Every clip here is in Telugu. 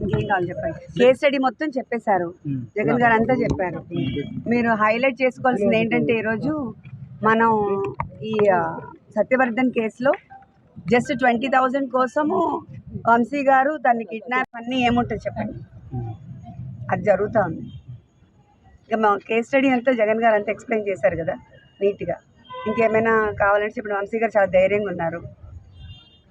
ఇంకేం కావాలి చెప్పండి. కేస్ స్టడీ మొత్తం చెప్పేశారు, జగన్ గారు అంతా చెప్పారు. మీరు హైలైట్ చేసుకోవాల్సింది ఏంటంటే ఈరోజు మనం ఈ సత్యవర్ధన్ కేసులో జస్ట్ 20,000 కోసము వంశీ గారు తన కిడ్నాప్ అన్నీ ఏముంటుంది చెప్పండి, అది జరుగుతూ ఉంది. ఇక మా కేస్ స్టడీ అంతా జగన్ గారు అంతా ఎక్స్ప్లెయిన్ చేశారు కదా నీట్గా. ఇంకేమైనా కావాలంటే ఇప్పుడు వంశీ గారు చాలా ధైర్యంగా ఉన్నారు.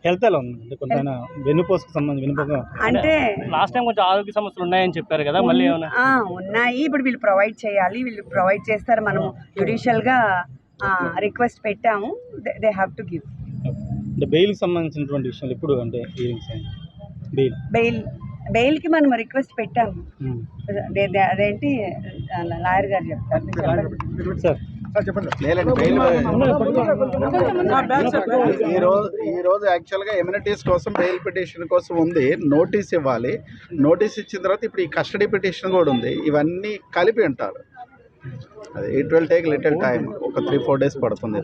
హెల్త్ ఎలా ఉంది? కొంచెం వెన్నుపోసుకు సంబంధించి అంటే లాస్ట్ టైం కొంచెం ఆరోగ్య సమస్యలు ఉన్నాయని చెప్పారు కదా, మళ్ళీ ఉన్నాయి. ఇప్పుడు వీళ్ళు ప్రొవైడ్ చేయాలి, వీళ్ళు ప్రొవైడ్ చేస్తారు. మనము జ్యుడిషియల్గా రిక్వెస్ట్ పెట్టాము, దే హ్యావ్ టు గివ్. బెయిల్కి సంబంధించినటువంటి విషయాలు ఇప్పుడు అంటే బెయిల్కి మనం రిక్వెస్ట్ పెట్టాము. అదేంటి లాయర్ గారు చెప్తారు. సార్ ఈ రోజు యాక్చువల్గా ఎమ్యూనిటీస్ కోసం బెయిల్ పిటిషన్ కోసం ఉంది, నోటీస్ ఇవ్వాలి. నోటీస్ ఇచ్చిన తర్వాత ఇప్పుడు ఈ కస్టడీ పిటిషన్ కూడా ఉంది. ఇవన్నీ కలిపి ఉంటారు. అది it will take little time, ఒక 3-4 days పడుతుంది.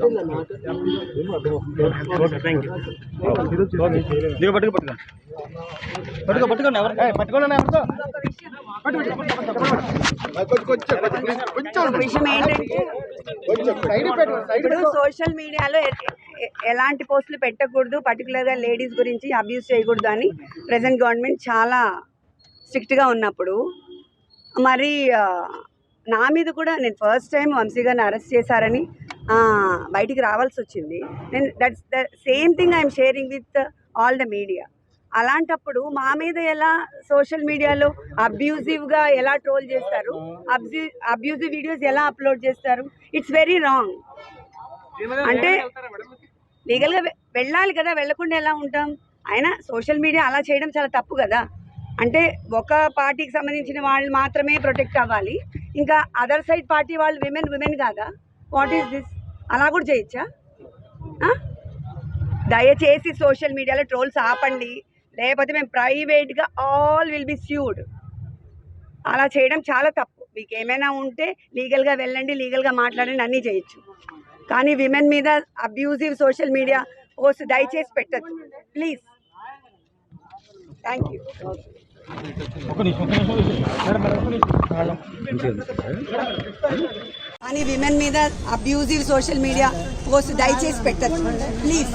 విషయం ఏంటంటే ఇప్పుడు సోషల్ మీడియాలో ఎలాంటి పోస్టులు పెట్టకూడదు, పర్టికులర్గా లేడీస్ గురించి అబ్యూస్ చేయకూడదు అని ప్రెసెంట్ గవర్నమెంట్ చాలా స్ట్రిక్ట్గా ఉన్నప్పుడు మరి నా మీద కూడా నేను ఫస్ట్ టైం వంశీ గారిని అరెస్ట్ చేశారని బయటికి రావాల్సి వచ్చింది. నేను that's the same thing I'm sharing with all the media. అలాంటప్పుడు మా మీద ఎలా సోషల్ మీడియాలో అబ్యూజివ్గా ఎలా ట్రోల్ చేస్తారు, అబ్యూజివ్ వీడియోస్ ఎలా అప్లోడ్ చేస్తారు, ఇట్స్ వెరీ రాంగ్. అంటే లీగల్గా వెళ్ళాలి కదా, వెళ్ళకుండా ఎలా ఉంటాం? అయినా సోషల్ మీడియా అలా చేయడం చాలా తప్పు కదా. అంటే ఒక పార్టీకి సంబంధించిన వాళ్ళు మాత్రమే ప్రొటెక్ట్ అవ్వాలి, ఇంకా అదర్ సైడ్ పార్టీ వాళ్ళు విమెన్ కాదా? What is this? అలా కూడా చేయొచ్చా? దయచేసి సోషల్ మీడియాలో ట్రోల్స్ ఆపండి, లేకపోతే మేము ప్రైవేట్గా ఆల్ విల్ బి స్యూడ్. అలా చేయడం చాలా తప్పు. మీకు ఏమైనా ఉంటే లీగల్గా వెళ్ళండి, లీగల్గా మాట్లాడండి, అన్నీ చేయొచ్చు. కానీ విమెన్ మీద అబ్యూజివ్ సోషల్ మీడియా పోస్ట్ దయచేసి పెట్టద్దు ప్లీజ్. Thank you. కానీ విమెన్ మీద అబ్యూజివ్ సోషల్ మీడియా పోస్ట్ దయచేసి పెట్టద్దు ప్లీజ్.